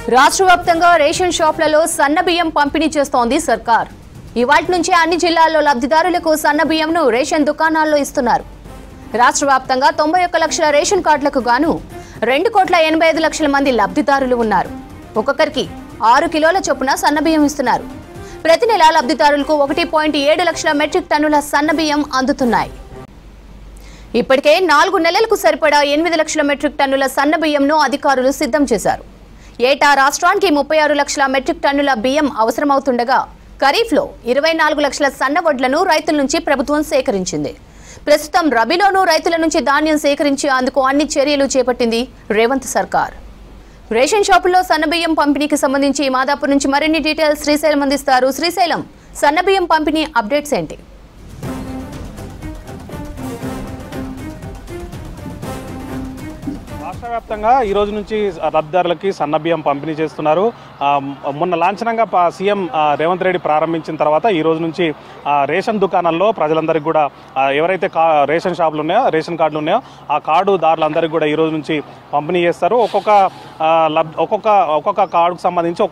రాష్ట్ర వ్యాప్తంగా రేషన్ షాపులలో సన్న బియ్యం పంపిణీ చేస్తోంది సర్కార్. ఇవాల్టి నుంచి అన్ని జిల్లాల్లో లబ్ధిదారులకు సన్న బియ్యంను రేషన్ దుకాణాల్లో ఇస్తున్నారు. రాష్ట్ర వ్యాప్తంగా 91 లక్షల రేషన్ కార్డులకు గాను 2,85,00,000 మంది లబ్ధిదారులు ఉన్నారు. ఒక్కొక్కరికి 6 కిలోల చొప్పున సన్న బియ్యం ఇస్తున్నారు. ప్రతి నెల లబ్ధిదారులకు 1.7 లక్షల మెట్రిక్ టన్నుల సన్న బియ్యం అందుతున్నాయి. ఇప్పటికే 4 నెలలకు సరిపడా 8 లక్షల మెట్రిక్ టన్నుల సన్న బియ్యంను అధికారులు సిద్ధం చేశారు. ఏటా రాష్ట్రానికి 36 లక్షల మెట్రిక్ టన్నుల బియ్యం అవసరమవుతుండగా ఖరీఫ్లో 24 లక్షల సన్న వడ్లను రైతుల నుంచి ప్రభుత్వం సేకరించింది. ప్రస్తుతం రబీలోనూ రైతుల నుంచి ధాన్యం సేకరించి అందుకు అన్ని చర్యలు చేపట్టింది రేవంత్ సర్కార్. రేషన్ షాపుల్లో సన్నబియ్యం పంపిణీకి సంబంధించి మాదాపూర్ నుంచి మరిన్ని డీటెయిల్స్ శ్రీశైలం అందిస్తారు. శ్రీశైలం, సన్నబియ్యం పంపిణీ అప్డేట్స్ ఏంటి? రాష్ట్ర వ్యాప్తంగా ఈ రోజు నుంచి లబ్ధిదారులకి సన్నబియ్యం పంపిణీ చేస్తున్నారు. మొన్న లాంఛనంగా సీఎం రేవంత్ రెడ్డి ప్రారంభించిన తర్వాత ఈ రోజు నుంచి రేషన్ దుకాణాల్లో ప్రజలందరికీ కూడా ఎవరైతే రేషన్ షాపులు ఉన్నాయో, రేషన్ కార్డులు ఉన్నాయో ఆ కార్డుదారులందరికీ కూడా ఈ రోజు నుంచి పంపిణీ చేస్తారు. ఒక్కొక్క కార్డుకు సంబంధించి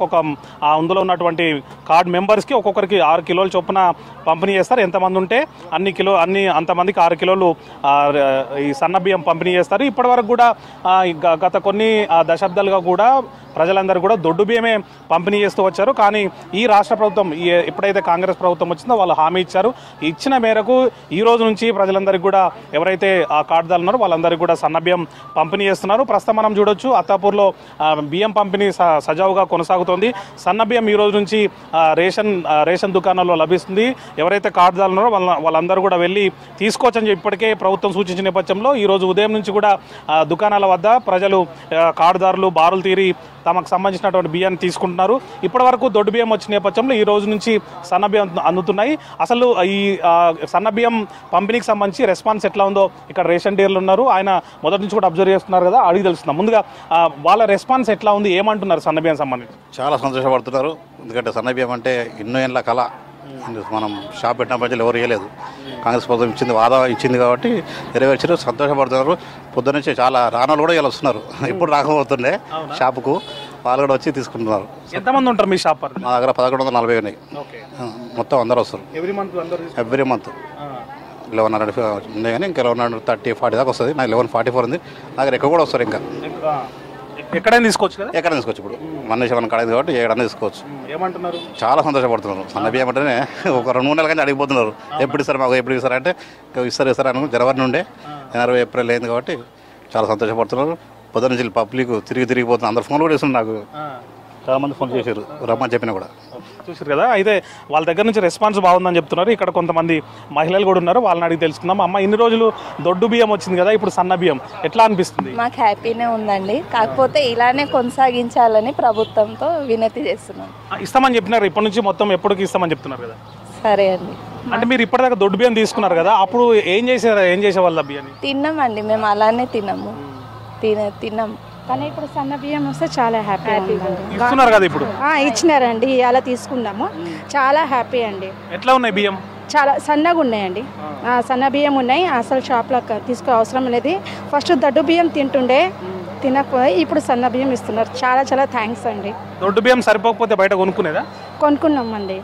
అందులో ఉన్నటువంటి కార్డు మెంబర్స్కి ఒక్కొక్కరికి 6 కిలోల చొప్పున పంపిణీ చేస్తారు. ఎంతమంది ఉంటే అంతమందికి 6 కిలోలు ఈ సన్నబియ్యం పంపిణీ చేస్తారు. ఇప్పటివరకు కూడా గత కొన్ని దశాబ్దాలుగా కూడా ప్రజలందరూ కూడా దొడ్డు బియ్యమే పంపిణీ చేస్తూ వచ్చారు. కానీ ఈ రాష్ట్ర ప్రభుత్వం ఎప్పుడైతే కాంగ్రెస్ ప్రభుత్వం వచ్చిందో వాళ్ళు హామీ ఇచ్చారు. ఇచ్చిన మేరకు ఈ రోజు నుంచి ప్రజలందరికీ కూడా ఎవరైతే ఆ కార్డుదారులు ఉన్నారో వాళ్ళందరికీ కూడా సన్నబియ్యం పంపిణీ చేస్తున్నారు. ప్రస్తుతం మనం చూడొచ్చు అత్తాపూర్లో బియ్యం పంపిణీ సజావుగా కొనసాగుతోంది. సన్నబియ్యం ఈ రోజు నుంచి రేషన్ దుకాణాల్లో లభిస్తుంది. ఎవరైతే కార్డుదారులు ఉన్నారో వాళ్ళందరూ కూడా వెళ్ళి తీసుకోవచ్చని ఇప్పటికే ప్రభుత్వం సూచించిన నేపథ్యంలో ఈ రోజు ఉదయం నుంచి కూడా దుకాణాల వద్ద ప్రజలు కార్డుదారులు బారులు తీరి తమకు సంబంధించినటువంటి బియ్యాన్ని తీసుకుంటున్నారు. ఇప్పటి వరకు దొడ్డు బియ్యం వచ్చిన నేపథ్యంలో ఈ రోజు నుంచి సన్నబియ్యం అందుతున్నాయి. అసలు ఈ సన్నబియ్యం పంపిణీకి సంబంధించి రెస్పాన్స్ ఎట్లా ఉందో ఇక్కడ రేషన్ డీలర్లు ఉన్నారు. ఆయన మొదటి నుంచి కూడా అబ్జర్వ్ చేస్తున్నారు కదా, అడిగి తెలుస్తున్నాం. ముందుగా వాళ్ళ రెస్పాన్స్ ఎట్లా ఉంది, ఏమంటున్నారు సన్నబియ్యం సంబంధించి? చాలా సంతోషపడుతున్నారు. ఎందుకంటే సన్నబియ్యం అంటే ఎన్నో ఏళ్ళ కళ. మనం షాప్ పెట్టిన ప్రజలు ఎవరు ఇవ్వలేదు, కాంగ్రెస్ ప్రభుత్వం ఇచ్చింది, వాదా ఇచ్చింది కాబట్టి నెరవేర్చారు. సంతోషపడుతున్నారు. పొద్దున్నుంచి చాలా రానాలు కూడా ఇలా వస్తున్నారు. ఇప్పుడు రాకపోతుండే షాపుకు వాళ్ళు కూడా వచ్చి తీసుకుంటున్నారు. ఎంతమంది ఉంటారు మీ షాప్? మా దగ్గర 1140 ఉన్నాయి. మొత్తం అందరూ వస్తారు ఎవ్రీ మంత్. 1100 ఉన్నాయి కానీ ఇంకా 1130-40 దాకా వస్తుంది. నాకు 1144 ఉంది. నా దగ్గర ఎక్కువ కూడా వస్తారు. ఇంకా ఎక్కడైనా తీసుకోవచ్చు కదా? ఎక్కడైనా తీసుకోవచ్చు. ఇప్పుడు మన కడైంది కాబట్టి ఎక్కడైనా తీసుకోవచ్చు. ఏమంటున్నారు? చాలా సంతోషపడుతున్నారు. సన్నబియ్యం అంటేనే ఒక 2-3 నెలల కానీ అడిగిపోతున్నారు. ఎప్పుడు ఇస్తారు మాకు, ఎప్పుడు ఇస్తారు అంటే ఇస్తారు అని జనవరి నుండే జనవరి ఏప్రిల్ అయింది కాబట్టి చాలా సంతోషపడుతున్నారు. పొద్దున్న నుంచి పబ్లిక్ తిరిగిపోతున్నారు. అందరు ఫోన్ కూడా చేస్తున్నారు. నాకు చాలా మంది ఫోన్ చేశారు రమ్మని చెప్పినా కూడా. చూసారు కదా, అయితే వాళ్ళ దగ్గర నుంచి రెస్పాన్స్ బాగుందని చెప్తున్నారు. ఇక్కడ కొంతమంది మహిళలు కూడా ఉన్నారు, వాళ్ళని అడిగి తెలుసుకుందాం. అమ్మ, ఇన్ని రోజులు దొడ్డు బియ్యం వచ్చింది కదా, ఇప్పుడు సన్న బియ్యం ఎట్లా అనిపిస్తుంది? మాకు హ్యాపీనే ఉందండి. కాకపోతే ఇలానే కొనసాగించాలని ప్రభుత్వంతో వినతి చేస్తున్నాం. ఇస్తామని చెప్పినారు. ఇప్పటి నుంచి మొత్తం ఎప్పటికి ఇస్తామని చెప్తున్నారు కదా? సరే అండి. అంటే మీరు ఇప్పటిదాకా దొడ్డు బియ్యం తీసుకున్నారు కదా, అప్పుడు ఏం చేసేవాళ్ళ బియ్యాన్ని? తిన్నామండి, మేము అలానే తిన్నాము. తిన్నాం. కానీ ఇప్పుడు సన్న బియ్యం వస్తే చాలా హ్యాపీ ఇస్తున్నారు కదా ఇప్పుడు? ఇచ్చినారండి, ఇలా తీసుకున్నాము. చాలా హ్యాపీ అండి. ఎట్లా ఉన్నాయి బియ్యం? చాలా సన్నగా ఉన్నాయండి. సన్న బియ్యం ఉన్నాయి. అసలు షాప్లో తీసుకో అవసరం అనేది. ఫస్ట్ దొడ్డు బియ్యం తింటుండే, తినకపోయి ఇప్పుడు సన్న బియ్యం ఇస్తున్నారు. చాలా చాలా థ్యాంక్స్ అండి. దొడ్డు బియ్యం సరిపోకపోతే బయట కొనుక్కునేదా? కొనుక్కున్నాం అండి,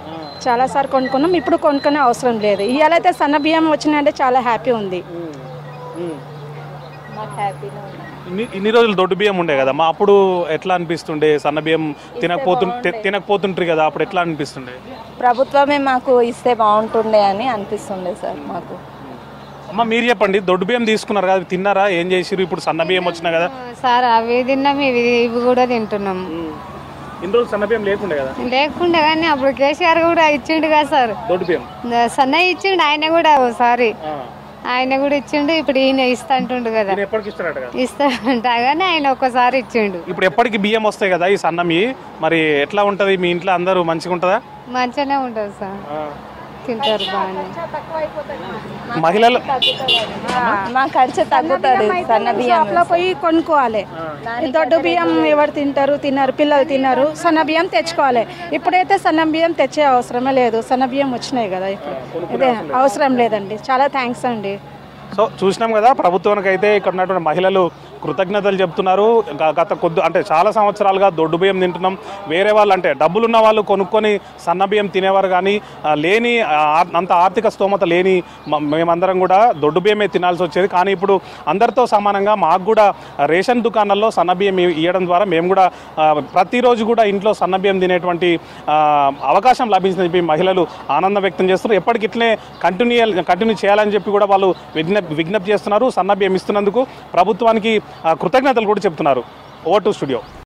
చాలాసార్లు కొనుక్కున్నాం. ఇప్పుడు కొనుక్కునే అవసరం లేదు. ఇవాళ అయితే సన్న బియ్యం వచ్చినాయంటే చాలా హ్యాపీ ఉంది. ఇన్ని రోజులు దొడ్డు బియ్యం ఉండే కదా మా, అప్పుడు ఎట్లా అనిపిస్తుండే? సన్న బియ్యం తినకపోతుంటారు కదా, అప్పుడు ఎట్లా అనిపిస్తుండే? ప్రభుత్వమే మాకు ఇస్తే బాగుంటుండే అని అనిపిస్తుండే సార్ మాకు. అమ్మ, మీరు చెప్పండి, దొడ్డు బియ్యం తీసుకున్నారు కదా, తిన్నారా? ఏం చేసిరు? ఇప్పుడు సన్న బియ్యం వచ్చినా కదా సార్, అవి తిన్నాం, ఇవి కూడా తింటున్నాం. ఇన్ని రోజులు సన్న బియ్యం లేకుండే కదా? లేకుండే, కానీ అప్పుడు కేసీఆర్ కూడా ఇచ్చిండు కదా సార్ దొడ్డు బియ్యం. సన్న ఇచ్చిండు ఆయన కూడా ఒకసారి. ఆయన కూడా ఇచ్చిండు. ఇప్పుడు ఈయన ఇస్తాంటుండు కదా, ఇస్తాడంట. కానీ ఆయన ఒక్కసారి ఇచ్చిండు. ఇప్పుడు ఎప్పటికి బియ్యం వస్తాయి కదా ఈ సన్నమి, మరి ఎట్లా ఉంటది? మీ ఇంట్లో అందరూ మంచిగా ఉంటుందా? మంచిగానే ఉంటుంది సార్, తింటారు బాగానే. మహిళలు మా ఖర్చు తగ్గుతుంది. సన్న బియ్యంలో పోయి కొనుక్కోవాలి. దొడ్డు బియ్యం ఎవరు తిన్నారు, పిల్లలు తిన్నారు. సన్న బియ్యం తెచ్చుకోవాలి. ఇప్పుడైతే సన్న బియ్యం తెచ్చే అవసరమే లేదు. సన్న బియ్యం వచ్చినాయి కదా, ఇప్పుడు ఇదే అవసరం లేదండి. చాలా థ్యాంక్స్ అండి. సో చూసినాం కదా, ప్రభుత్వానికి అయితే ఇక్కడ ఉన్నటువంటి మహిళలు కృతజ్ఞతలు చెప్తున్నారు. గత అంటే చాలా సంవత్సరాలుగా దొడ్డు బియ్యం తింటున్నాం. వేరే వాళ్ళు అంటే డబ్బులున్న వాళ్ళు కొనుక్కొని సన్న బియ్యం తినేవారు, కానీ లేని అంత ఆర్థిక స్తోమత లేని మేమందరం కూడా దొడ్డు బియ్యమే తినాల్సి వచ్చేది. కానీ ఇప్పుడు అందరితో సమానంగా మాకు కూడా రేషన్ దుకాణాల్లో సన్న బియ్యం ఇవ్వడం ద్వారా మేము కూడా ప్రతిరోజు కూడా ఇంట్లో సన్న బియ్యం తినేటువంటి అవకాశం లభించిందని చెప్పి మహిళలు ఆనందం వ్యక్తం చేస్తున్నారు. ఎప్పటికి ఇట్లే కంటిన్యూ చేయాలని చెప్పి కూడా వాళ్ళు విజ్ఞప్తి చేస్తున్నారు. సన్న బియ్యం ఇస్తున్నందుకు ప్రభుత్వానికి కృతజ్ఞతలు కూడా చెప్తున్నారు. Over to studio.